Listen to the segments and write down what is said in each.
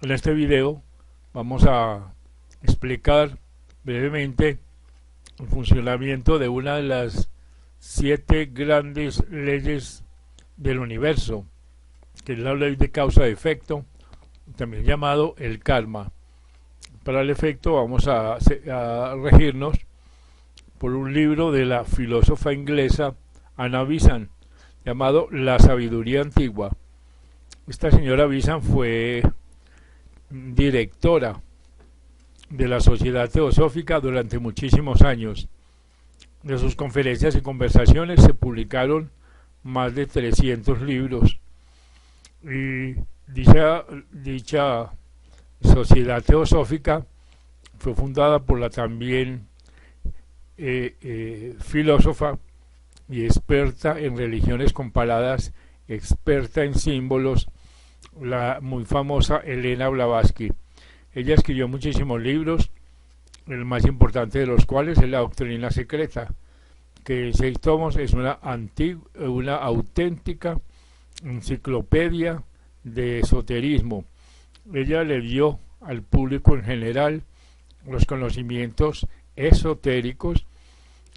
En este video vamos a explicar brevemente el funcionamiento de una de las 7 grandes leyes del universo, que es la ley de causa-efecto, también llamado el karma. Para el efecto vamos a regirnos por un libro de la filósofa inglesa Anna Besant, llamado La sabiduría antigua. Esta señora Besant fue directora de la Sociedad Teosófica durante muchísimos años. De sus conferencias y conversaciones se publicaron más de 300 libros, y dicha Sociedad Teosófica fue fundada por la también filósofa y experta en religiones comparadas, experta en símbolos, la muy famosa Elena Blavatsky. Ella escribió muchísimos libros, el más importante de los cuales es La Doctrina Secreta, que en 6 tomos es una auténtica enciclopedia de esoterismo. Ella le dio al público en general los conocimientos esotéricos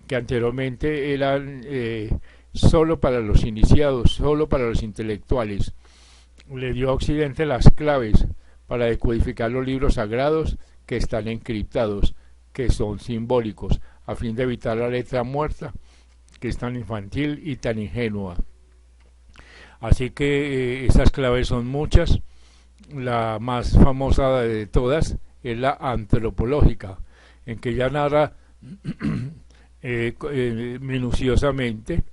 que anteriormente eran solo para los iniciados, solo para los intelectuales. Le dio a Occidente las claves para decodificar los libros sagrados que están encriptados, que son simbólicos, a fin de evitar la letra muerta, que es tan infantil y tan ingenua. Así que esas claves son muchas. La más famosa de todas es la antropológica, en que ella narra minuciosamente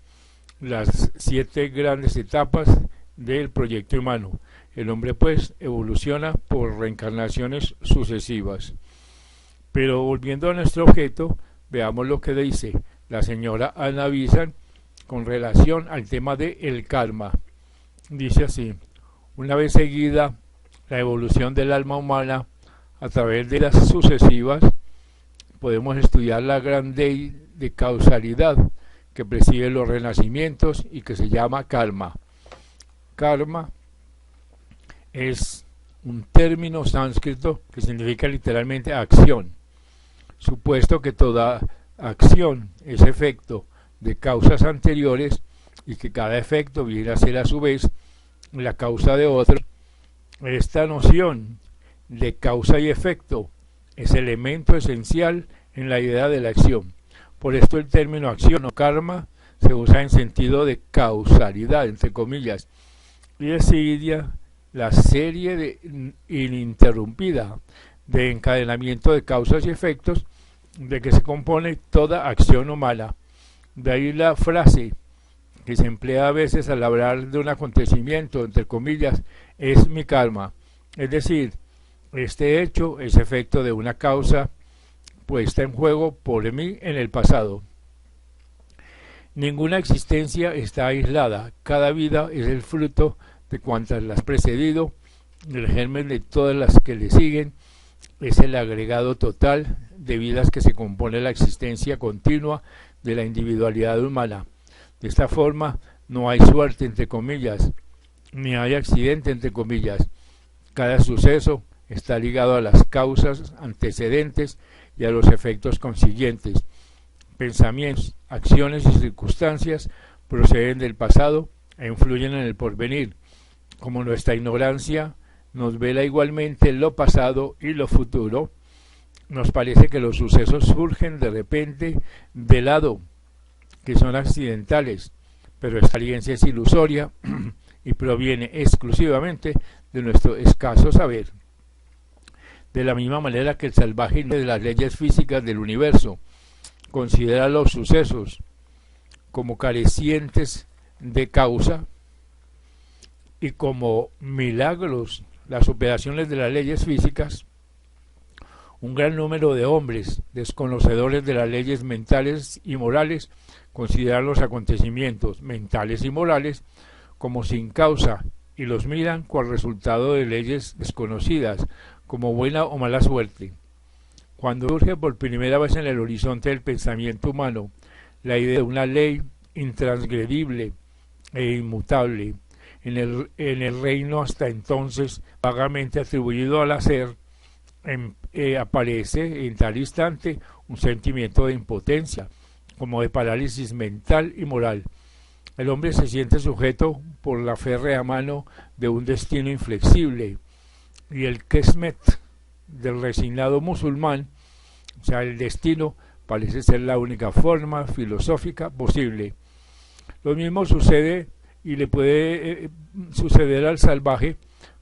las 7 grandes etapas del proyecto humano. El hombre pues evoluciona por reencarnaciones sucesivas. Pero volviendo a nuestro objeto, veamos lo que dice la señora Anna Besant con relación al tema del karma. Dice así: una vez seguida la evolución del alma humana a través de las sucesivas, podemos estudiar la gran ley de causalidad que preside los renacimientos y que se llama karma. Karma es un término sánscrito que significa literalmente acción, supuesto que toda acción es efecto de causas anteriores y que cada efecto viene a ser a su vez la causa de otro. Esta noción de causa y efecto es elemento esencial en la idea de la acción. Por esto el término acción o karma se usa en sentido de causalidad, entre comillas, y desidia la serie ininterrumpida de encadenamiento de causas y efectos de que se compone toda acción humana. De ahí la frase que se emplea a veces al hablar de un acontecimiento, entre comillas, es mi karma. Es decir, este hecho es efecto de una causa puesta en juego por mí en el pasado. Ninguna existencia está aislada, cada vida es el fruto de cuantas las precedido, el germen de todas las que le siguen, es el agregado total de vidas que se compone la existencia continua de la individualidad humana. De esta forma no hay suerte, entre comillas, ni hay accidente, entre comillas. Cada suceso está ligado a las causas antecedentes y a los efectos consiguientes. Pensamientos, acciones y circunstancias proceden del pasado e influyen en el porvenir. Como nuestra ignorancia nos vela igualmente lo pasado y lo futuro, nos parece que los sucesos surgen de repente de lado, que son accidentales, pero esta experiencia es ilusoria y proviene exclusivamente de nuestro escaso saber. De la misma manera que el salvaje de las leyes físicas del universo considera los sucesos como carecientes de causa y como milagros las operaciones de las leyes físicas, un gran número de hombres desconocedores de las leyes mentales y morales consideran los acontecimientos mentales y morales como sin causa y los miran cual resultado de leyes desconocidas, como buena o mala suerte. Cuando surge por primera vez en el horizonte del pensamiento humano la idea de una ley intransgredible e inmutable, en el reino hasta entonces vagamente atribuido al hacer, aparece en tal instante un sentimiento de impotencia, como de parálisis mental y moral. El hombre se siente sujeto por la férrea mano de un destino inflexible, y el Kesmet del resignado musulmán, o sea, el destino, parece ser la única forma filosófica posible. Lo mismo sucede y le puede suceder al salvaje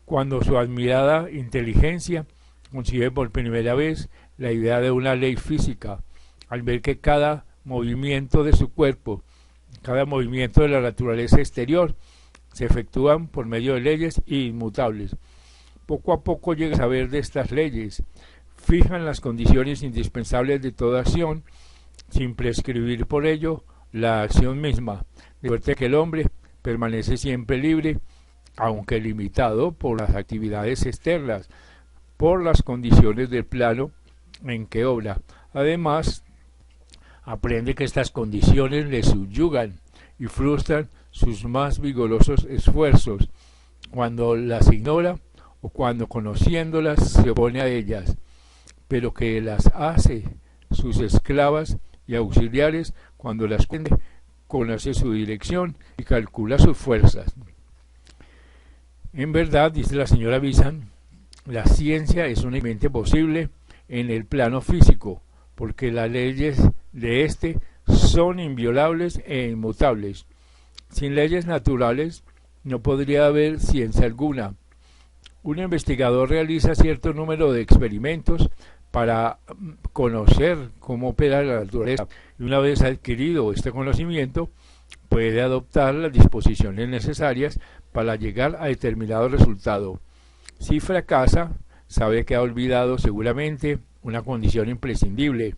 cuando su admirada inteligencia concibe por primera vez la idea de una ley física, al ver que cada movimiento de su cuerpo, cada movimiento de la naturaleza exterior, se efectúan por medio de leyes inmutables. Poco a poco llega a saber de estas leyes, fijan las condiciones indispensables de toda acción, sin prescribir por ello la acción misma, de suerte que el hombre permanece siempre libre, aunque limitado por las actividades externas, por las condiciones del plano en que obra. Además, aprende que estas condiciones le subyugan y frustran sus más vigorosos esfuerzos, cuando las ignora o cuando conociéndolas se opone a ellas, pero que las hace sus esclavas y auxiliares cuando las conoce su dirección y calcula sus fuerzas. En verdad, dice la señora Bizan, la ciencia es únicamente posible en el plano físico, porque las leyes de éste son inviolables e inmutables. Sin leyes naturales no podría haber ciencia alguna. Un investigador realiza cierto número de experimentos para conocer cómo opera la naturaleza, y una vez adquirido este conocimiento puede adoptar las disposiciones necesarias para llegar a determinado resultado. Si fracasa, sabe que ha olvidado seguramente una condición imprescindible,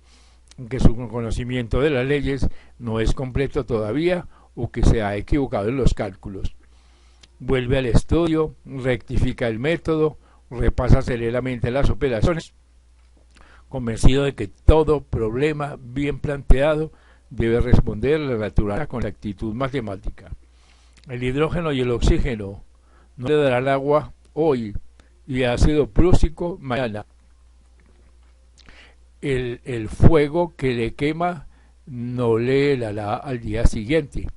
que su conocimiento de las leyes no es completo todavía o que se ha equivocado en los cálculos. Vuelve al estudio, rectifica el método, repasa serenamente las operaciones, convencido de que todo problema bien planteado debe responder a la naturaleza con la actitud matemática. El hidrógeno y el oxígeno no le darán agua hoy y ácido prúsico mañana. El fuego que le quema no le helará al día siguiente.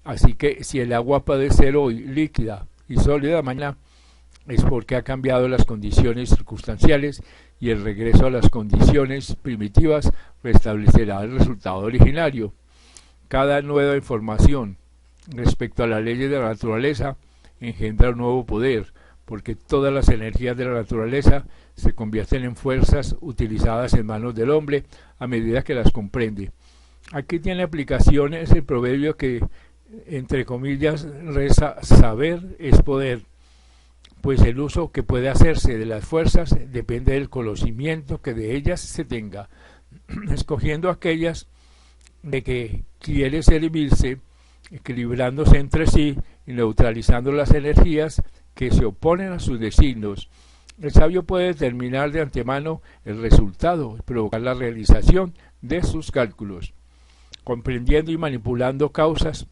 Así que si el agua puede ser hoy líquida y sólida mañana, es porque ha cambiado las condiciones circunstanciales, y el regreso a las condiciones primitivas restablecerá el resultado originario. Cada nueva información respecto a las leyes de la naturaleza engendra un nuevo poder, porque todas las energías de la naturaleza se convierten en fuerzas utilizadas en manos del hombre a medida que las comprende. Aquí tiene aplicaciones el proverbio que, entre comillas, reza: saber es poder, pues el uso que puede hacerse de las fuerzas depende del conocimiento que de ellas se tenga, escogiendo aquellas de que quiere servirse, equilibrándose entre sí y neutralizando las energías que se oponen a sus designios. El sabio puede determinar de antemano el resultado y provocar la realización de sus cálculos. Comprendiendo y manipulando causas,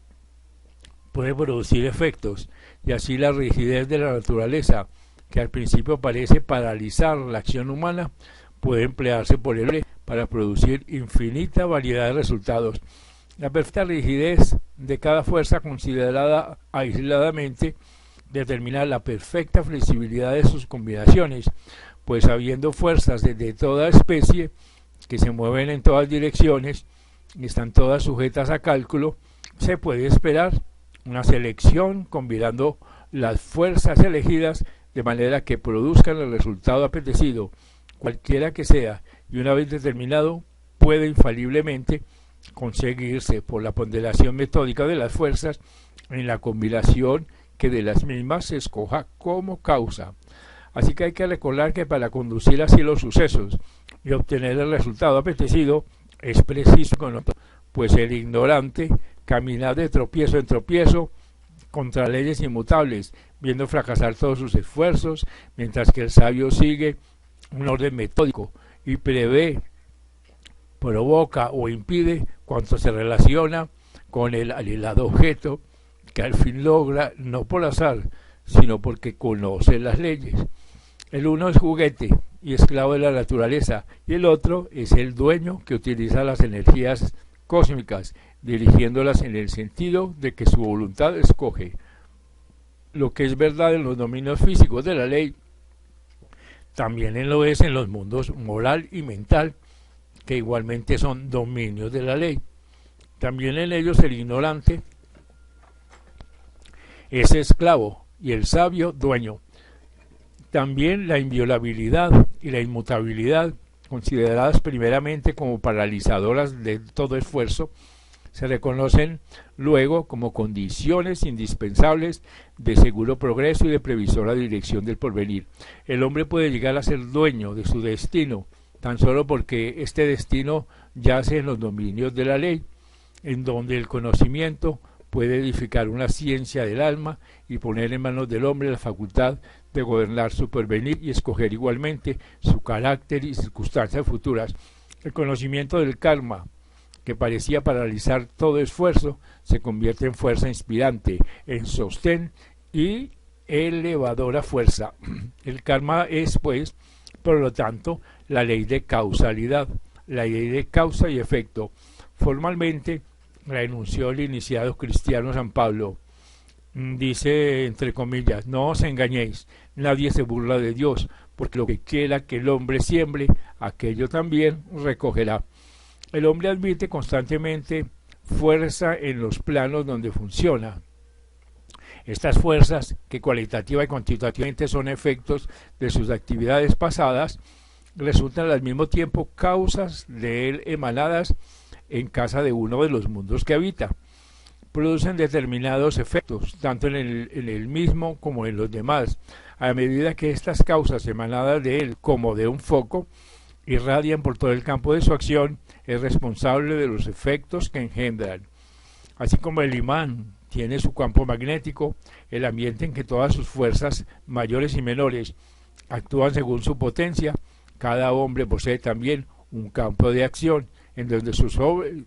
puede producir efectos, y así la rigidez de la naturaleza, que al principio parece paralizar la acción humana, puede emplearse por el hombre para producir infinita variedad de resultados. La perfecta rigidez de cada fuerza considerada aisladamente determina la perfecta flexibilidad de sus combinaciones, pues habiendo fuerzas de toda especie que se mueven en todas direcciones y están todas sujetas a cálculo, se puede esperar una selección combinando las fuerzas elegidas de manera que produzcan el resultado apetecido, cualquiera que sea, y una vez determinado puede infaliblemente conseguirse por la ponderación metódica de las fuerzas en la combinación que de las mismas se escoja como causa. Así que hay que recordar que para conducir así los sucesos y obtener el resultado apetecido es preciso conocer, pues el ignorante camina de tropiezo en tropiezo contra leyes inmutables, viendo fracasar todos sus esfuerzos, mientras que el sabio sigue un orden metódico y prevé, provoca o impide cuanto se relaciona con el anhelado objeto que al fin logra no por azar, sino porque conoce las leyes. El uno es juguete y esclavo de la naturaleza, y el otro es el dueño que utiliza las energías cósmicas, dirigiéndolas en el sentido de que su voluntad escoge. Lo que es verdad en los dominios físicos de la ley, también lo es en los mundos moral y mental, que igualmente son dominios de la ley. También en ellos el ignorante es esclavo y el sabio dueño. También la inviolabilidad y la inmutabilidad, consideradas primeramente como paralizadoras de todo esfuerzo, se reconocen luego como condiciones indispensables de seguro progreso y de previsora dirección del porvenir. El hombre puede llegar a ser dueño de su destino, tan solo porque este destino yace en los dominios de la ley, en donde el conocimiento puede edificar una ciencia del alma y poner en manos del hombre la facultad de gobernar su porvenir y escoger igualmente su carácter y circunstancias futuras. El conocimiento del karma, que parecía paralizar todo esfuerzo, se convierte en fuerza inspirante, en sostén y elevadora fuerza. El karma es, pues, por lo tanto, la ley de causalidad, la ley de causa y efecto. Formalmente, la enunció el iniciado cristiano San Pablo. Dice, entre comillas, no os engañéis, nadie se burla de Dios, porque lo que quiera que el hombre siembre, aquello también recogerá. El hombre admite constantemente fuerza en los planos donde funciona. Estas fuerzas, que cualitativa y cuantitativamente son efectos de sus actividades pasadas, resultan al mismo tiempo causas de él emanadas en casa de uno de los mundos que habita. Producen determinados efectos, tanto en el mismo como en los demás, a medida que estas causas emanadas de él, como de un foco, irradian por todo el campo de su acción, es responsable de los efectos que engendran. Así como el imán tiene su campo magnético, el ambiente en que todas sus fuerzas, mayores y menores, actúan según su potencia, cada hombre posee también un campo de acción en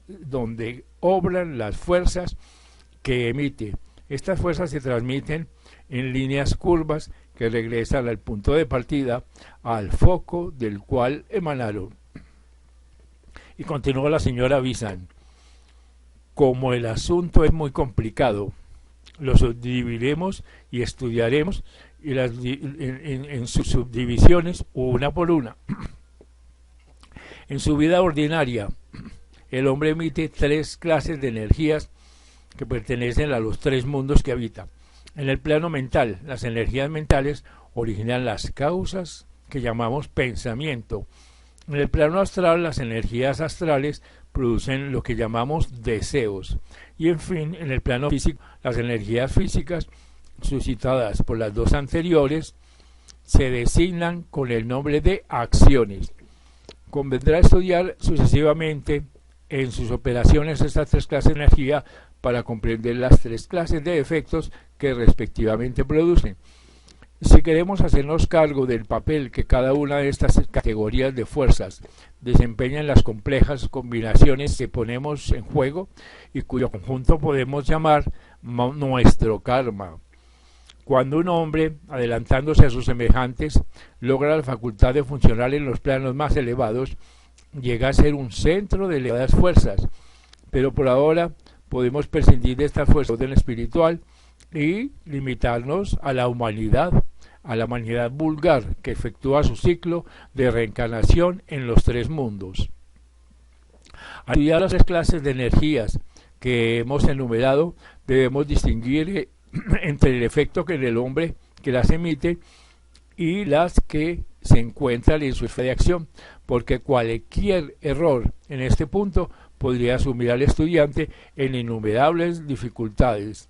donde obran las fuerzas que emite. Estas fuerzas se transmiten en líneas curvas que regresan al punto de partida, al foco del cual emanaron. Y continúa la señora Bizan. Como el asunto es muy complicado, lo subdividiremos y estudiaremos en sus subdivisiones una por una. En su vida ordinaria, el hombre emite 3 clases de energías que pertenecen a los 3 mundos que habita. En el plano mental, las energías mentales originan las causas que llamamos pensamiento. En el plano astral, las energías astrales producen lo que llamamos deseos. Y en fin, en el plano físico, las energías físicas suscitadas por las 2 anteriores se designan con el nombre de acciones. Convendrá estudiar sucesivamente en sus operaciones estas 3 clases de energía para comprender las 3 clases de efectos que respectivamente producen. Si queremos hacernos cargo del papel que cada una de estas categorías de fuerzas desempeña en las complejas combinaciones que ponemos en juego y cuyo conjunto podemos llamar nuestro karma. Cuando un hombre, adelantándose a sus semejantes, logra la facultad de funcionar en los planos más elevados, llega a ser un centro de elevadas fuerzas, pero por ahora podemos prescindir de esta fuerza de orden espiritual y limitarnos a la humanidad vulgar que efectúa su ciclo de reencarnación en los 3 mundos. Al estudiar las 3 clases de energías que hemos enumerado, debemos distinguir entre el efecto que en el hombre que las emite y las que se encuentran en su esfera de acción, porque cualquier error en este punto podría sumir al estudiante en innumerables dificultades.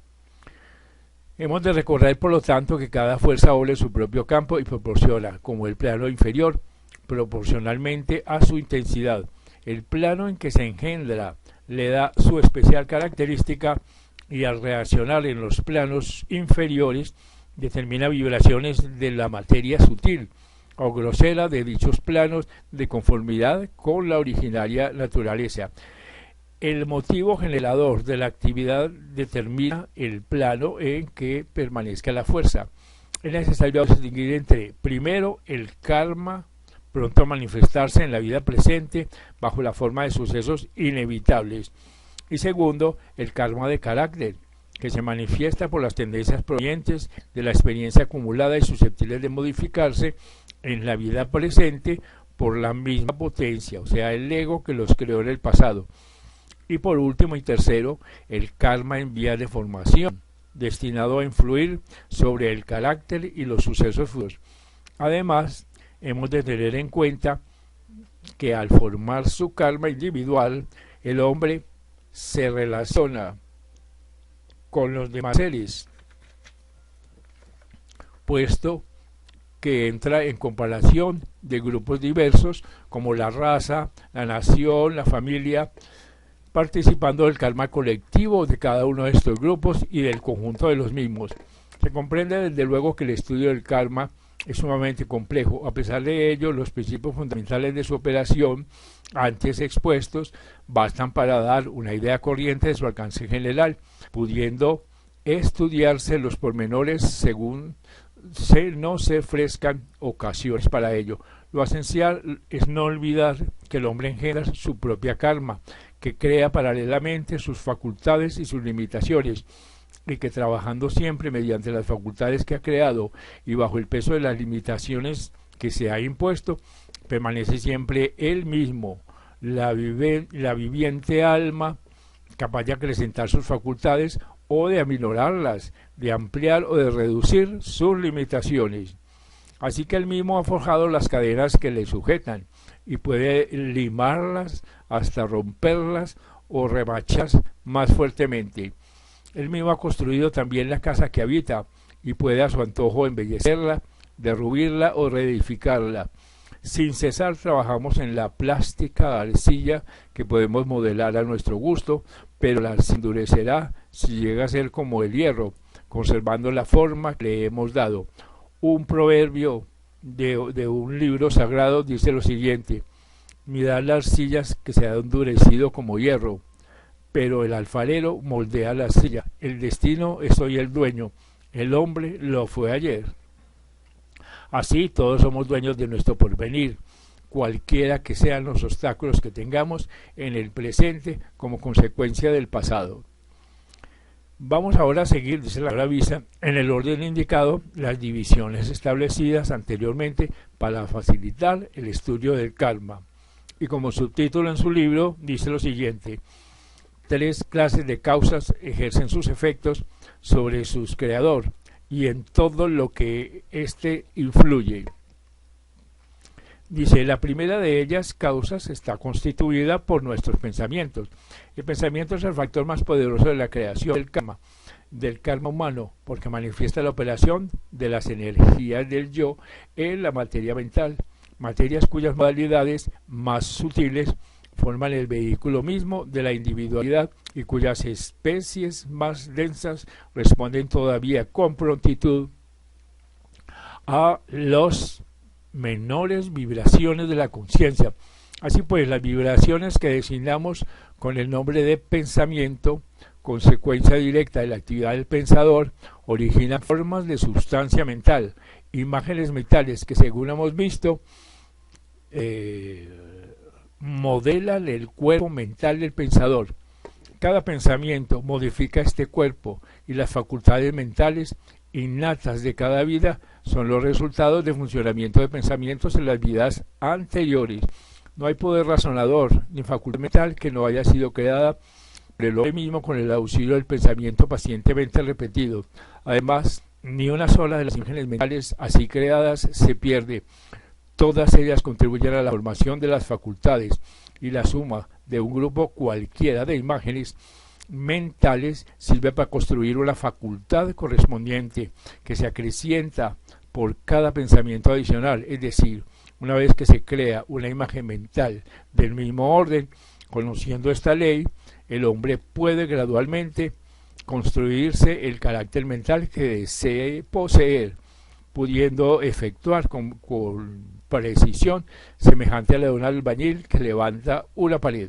Hemos de recordar, por lo tanto, que cada fuerza obra en su propio campo y proporciona, como el plano inferior, proporcionalmente a su intensidad. El plano en que se engendra le da su especial característica y al reaccionar en los planos inferiores determina vibraciones de la materia sutil o grosera de dichos planos de conformidad con la originaria naturaleza. El motivo generador de la actividad determina el plano en que permanezca la fuerza. Es necesario distinguir entre, primero, el karma pronto a manifestarse en la vida presente bajo la forma de sucesos inevitables, y segundo, el karma de carácter, que se manifiesta por las tendencias provenientes de la experiencia acumulada y susceptibles de modificarse en la vida presente por la misma potencia, o sea, el ego que los creó en el pasado. Y por último y tercero, el karma en vía de formación, destinado a influir sobre el carácter y los sucesos futuros. Además, hemos de tener en cuenta que al formar su karma individual, el hombre se relaciona con los demás seres, puesto que entra en comparación de grupos diversos como la raza, la nación, la familia, participando del karma colectivo de cada uno de estos grupos y del conjunto de los mismos. Se comprende desde luego que el estudio del karma es sumamente complejo. A pesar de ello, los principios fundamentales de su operación antes expuestos bastan para dar una idea corriente de su alcance general, pudiendo estudiarse los pormenores según no se ofrezcan ocasiones para ello. Lo esencial es no olvidar que el hombre engendra su propia karma, que crea paralelamente sus facultades y sus limitaciones, y que trabajando siempre mediante las facultades que ha creado y bajo el peso de las limitaciones que se ha impuesto, permanece siempre él mismo, la viviente alma, capaz de acrecentar sus facultades o de aminorarlas, de ampliar o de reducir sus limitaciones. Así que él mismo ha forjado las cadenas que le sujetan y puede limarlas hasta romperlas o remacharlas más fuertemente. Él mismo ha construido también la casa que habita y puede a su antojo embellecerla, derruirla o reedificarla. Sin cesar trabajamos en la plástica arcilla que podemos modelar a nuestro gusto, pero la arcilla endurecerá si llega a ser como el hierro, conservando la forma que le hemos dado. Un proverbio de un libro sagrado dice lo siguiente: mirad las arcillas que se ha endurecido como hierro, pero el alfarero moldea la arcilla. El destino es hoy el dueño, el hombre lo fue ayer. Así todos somos dueños de nuestro porvenir, cualquiera que sean los obstáculos que tengamos en el presente como consecuencia del pasado. Vamos ahora a seguir, dice la Visa, en el orden indicado, las divisiones establecidas anteriormente para facilitar el estudio del karma. Y como subtítulo en su libro dice lo siguiente: 3 clases de causas ejercen sus efectos sobre su creador y en todo lo que éste influye. Dice, la primera de ellas, causas, está constituida por nuestros pensamientos. El pensamiento es el factor más poderoso de la creación del karma humano, porque manifiesta la operación de las energías del yo en la materia mental, materias cuyas modalidades más sutiles forman el vehículo mismo de la individualidad y cuyas especies más densas responden todavía con prontitud a los menores vibraciones de la conciencia. Así pues, las vibraciones que designamos con el nombre de pensamiento, consecuencia directa de la actividad del pensador, originan formas de sustancia mental, imágenes mentales que, según hemos visto, modelan el cuerpo mental del pensador. Cada pensamiento modifica este cuerpo y las facultades mentales innatas de cada vida son los resultados de funcionamiento de pensamientos en las vidas anteriores. No hay poder razonador ni facultad mental que no haya sido creada por el hombre mismo con el auxilio del pensamiento pacientemente repetido. Además, ni una sola de las imágenes mentales así creadas se pierde. Todas ellas contribuyen a la formación de las facultades y la suma de un grupo cualquiera de imágenes mentales sirve para construir una facultad correspondiente que se acrecienta por cada pensamiento adicional. Es decir, una vez que se crea una imagen mental del mismo orden, conociendo esta ley, el hombre puede gradualmente construirse el carácter mental que desee poseer, pudiendo efectuar con precisión semejante a la de un albañil que levanta una pared.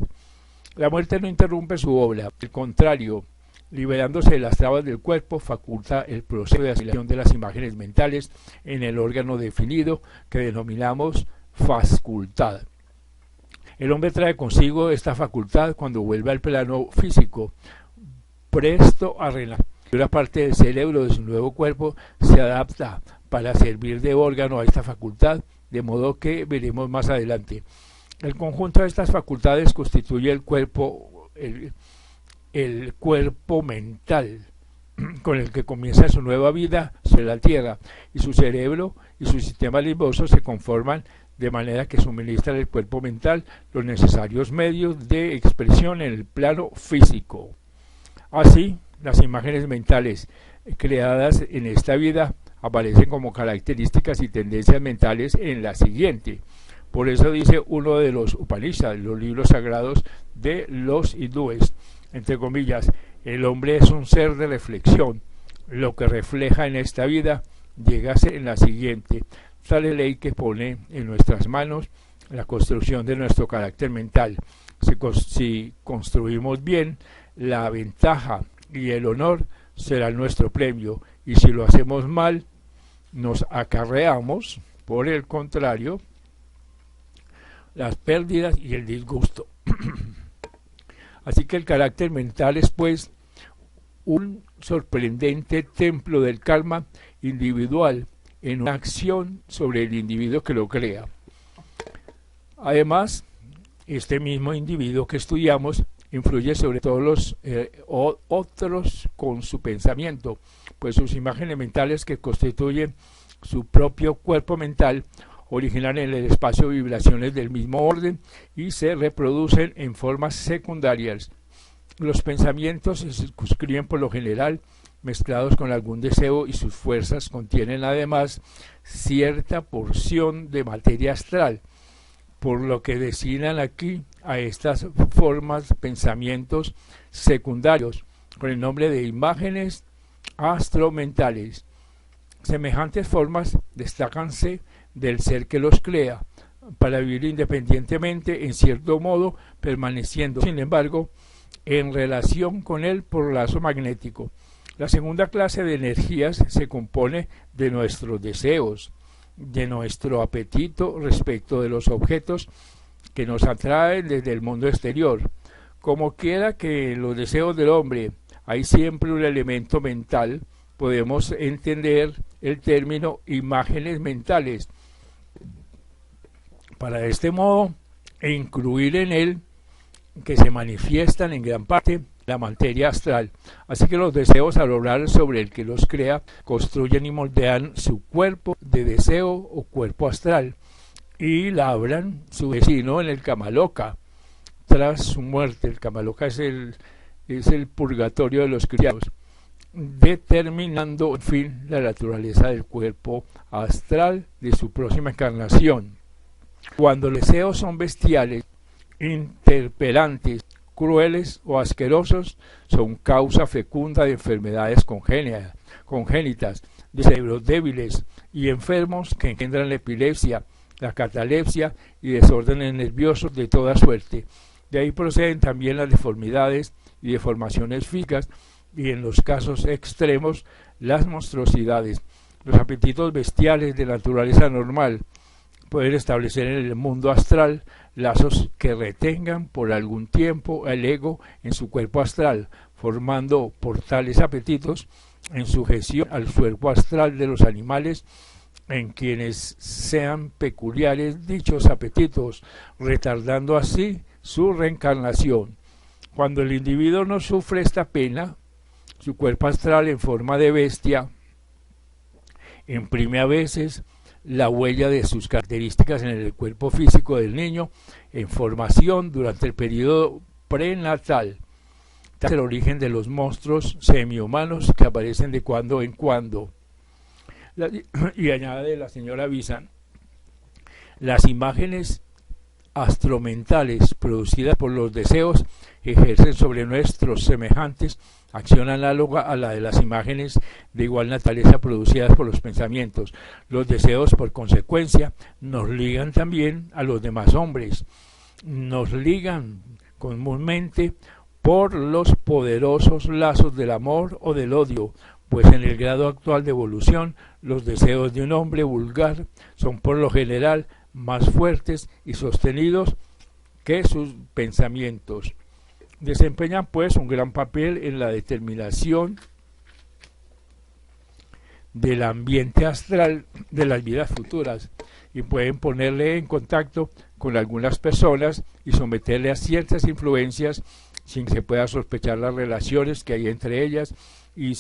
La muerte no interrumpe su obra, al contrario, liberándose de las trabas del cuerpo, faculta el proceso de asimilación de las imágenes mentales en el órgano definido que denominamos facultad. El hombre trae consigo esta facultad cuando vuelve al plano físico, presto a renacer. Una parte del cerebro de su nuevo cuerpo se adapta para servir de órgano a esta facultad, de modo que veremos más adelante. El conjunto de estas facultades constituye el cuerpo mental, con el que comienza su nueva vida sobre la tierra, y su cerebro y su sistema nervioso se conforman de manera que suministran al cuerpo mental los necesarios medios de expresión en el plano físico. Así, las imágenes mentales creadas en esta vida aparecen como características y tendencias mentales en la siguiente. Por eso dice uno de los Upanishads, los libros sagrados de los hindúes, entre comillas, el hombre es un ser de reflexión. Lo que refleja en esta vida llega a ser en la siguiente. Tal es ley que pone en nuestras manos la construcción de nuestro carácter mental. Si construimos bien, la ventaja y el honor será nuestro premio, y si lo hacemos mal, nos acarreamos, por el contrario, las pérdidas y el disgusto. Así que el carácter mental es, pues, un sorprendente templo del karma individual en una acción sobre el individuo que lo crea. Además, este mismo individuo que estudiamos influye sobre todos los otros con su pensamiento, pues sus imágenes mentales, que constituyen su propio cuerpo mental, originan en el espacio vibraciones del mismo orden y se reproducen en formas secundarias. Los pensamientos se circunscriben por lo general mezclados con algún deseo, y sus fuerzas contienen además cierta porción de materia astral, por lo que designan aquí a estas formas pensamientos secundarios con el nombre de imágenes astromentales. Semejantes formas destacanse del ser que los crea para vivir independientemente, en cierto modo, permaneciendo, sin embargo, en relación con él por lazo magnético. La segunda clase de energías se compone de nuestros deseos, de nuestro apetito respecto de los objetos que nos atraen desde el mundo exterior. Como quiera que en los deseos del hombre hay siempre un elemento mental, podemos entender el término imágenes mentales para de este modo incluir en él que se manifiestan en gran parte la materia astral. Así que los deseos, al obrar sobre el que los crea, construyen y moldean su cuerpo de deseo o cuerpo astral, y labran su destino en el Kamaloka tras su muerte. El Kamaloka es el purgatorio de los cristianos, determinando en fin la naturaleza del cuerpo astral de su próxima encarnación. Cuando los deseos son bestiales, interpelantes, crueles o asquerosos, son causa fecunda de enfermedades congénitas, de cerebros débiles y enfermos que engendran la epilepsia, la catalepsia y desórdenes nerviosos de toda suerte. De ahí proceden también las deformidades y deformaciones físicas, y en los casos extremos las monstruosidades. Los apetitos bestiales de naturaleza normal pueden establecer en el mundo astral lazos que retengan por algún tiempo el ego en su cuerpo astral, formando por tales apetitos en sujeción al cuerpo astral de los animales en quienes sean peculiares dichos apetitos, retardando así su reencarnación. Cuando el individuo no sufre esta pena, su cuerpo astral en forma de bestia imprime a veces la huella de sus características en el cuerpo físico del niño en formación durante el periodo prenatal. Es el origen de los monstruos semihumanos que aparecen de cuando en cuando. Y añade la señora Visan, las imágenes astromentales producidas por los deseos ejercen sobre nuestros semejantes acción análoga a la de las imágenes de igual naturaleza producidas por los pensamientos. Los deseos, por consecuencia, nos ligan también a los demás hombres, nos ligan comúnmente por los poderosos lazos del amor o del odio, pues en el grado actual de evolución los deseos de un hombre vulgar son por lo general más fuertes y sostenidos que sus pensamientos. Desempeñan pues un gran papel en la determinación del ambiente astral de las vidas futuras y pueden ponerle en contacto con algunas personas y someterle a ciertas influencias sin que se pueda sospechar las relaciones que hay entre ellas y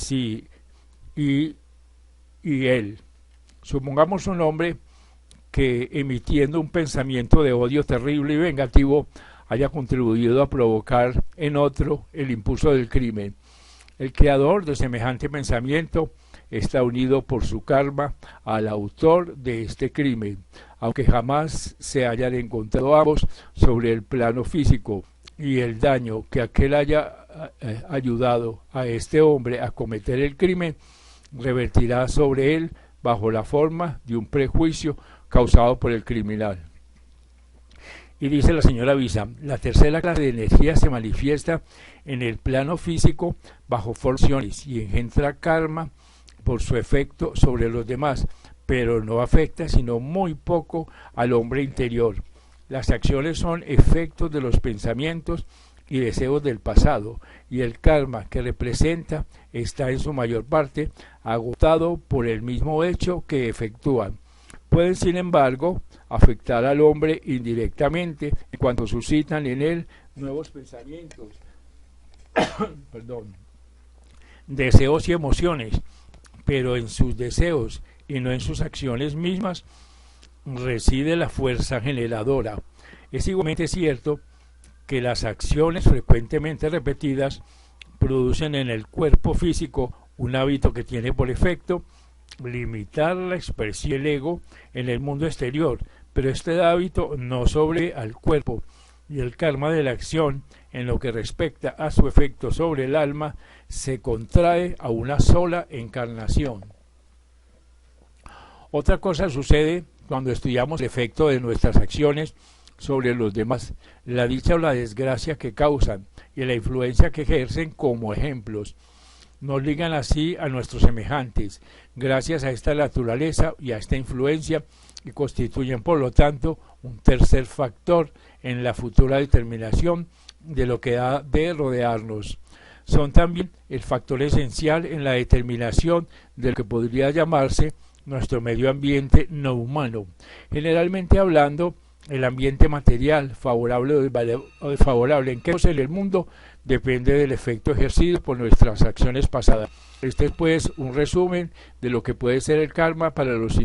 él. Supongamos un hombre que emitiendo un pensamiento de odio terrible y vengativo haya contribuido a provocar en otro el impulso del crimen. El creador de semejante pensamiento está unido por su karma al autor de este crimen, aunque jamás se hayan encontrado ambos sobre el plano físico, y el daño que aquel haya ayudado a este hombre a cometer el crimen revertirá sobre él bajo la forma de un prejuicio causado por el criminal. Y dice la señora Visa, la tercera clase de energía se manifiesta en el plano físico bajo formaciones y engendra karma por su efecto sobre los demás, pero no afecta sino muy poco al hombre interior. Las acciones son efectos de los pensamientos y deseos del pasado, y el karma que representa está en su mayor parte agotado por el mismo hecho que efectúan. Pueden, sin embargo, afectar al hombre indirectamente en cuanto suscitan en él nuevos pensamientos, deseos y emociones, pero en sus deseos y no en sus acciones mismas reside la fuerza generadora. Es igualmente cierto que las acciones frecuentemente repetidas producen en el cuerpo físico un hábito que tiene por efecto limitar la expresión del ego en el mundo exterior, pero este hábito no sobre al cuerpo, y el karma de la acción en lo que respecta a su efecto sobre el alma se contrae a una sola encarnación. Otra cosa sucede cuando estudiamos el efecto de nuestras acciones sobre los demás, la dicha o la desgracia que causan y la influencia que ejercen como ejemplos. Nos ligan así a nuestros semejantes, gracias a esta naturaleza y a esta influencia, y constituyen por lo tanto un tercer factor en la futura determinación de lo que ha de rodearnos. Son también el factor esencial en la determinación de lo que podría llamarse nuestro medio ambiente no humano. Generalmente hablando, el ambiente material, favorable o desfavorable en que en el mundo, depende del efecto ejercido por nuestras acciones pasadas. Este es pues un resumen de lo que puede ser el karma para los